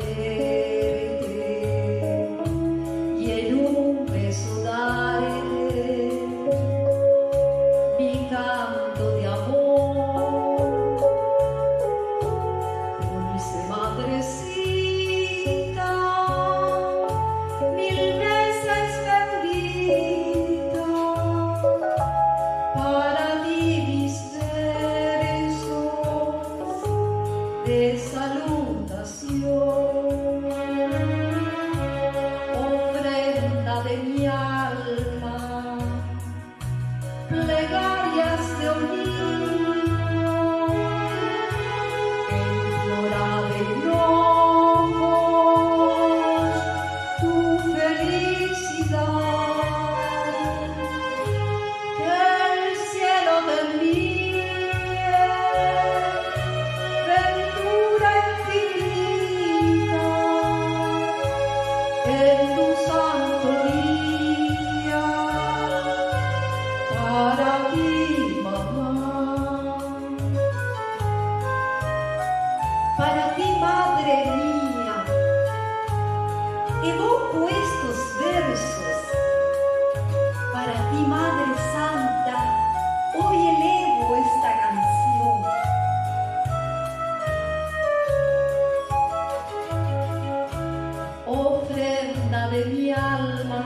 traerte y en un beso darte mi canto de amor. Dulce madrecita, mil veces bendita, para mí mis versos de salutación, ofrenda de mi alma, plegarias de un niño que implora de ojos tu felicidad, que el cielo te envíe ventura infinita en tu santo día, para ti, mamá. Para ti, madre mía, evoco estos versos. Para ti, Madre Santa, hoy elevo esta canción. Ofrenda de mi alma,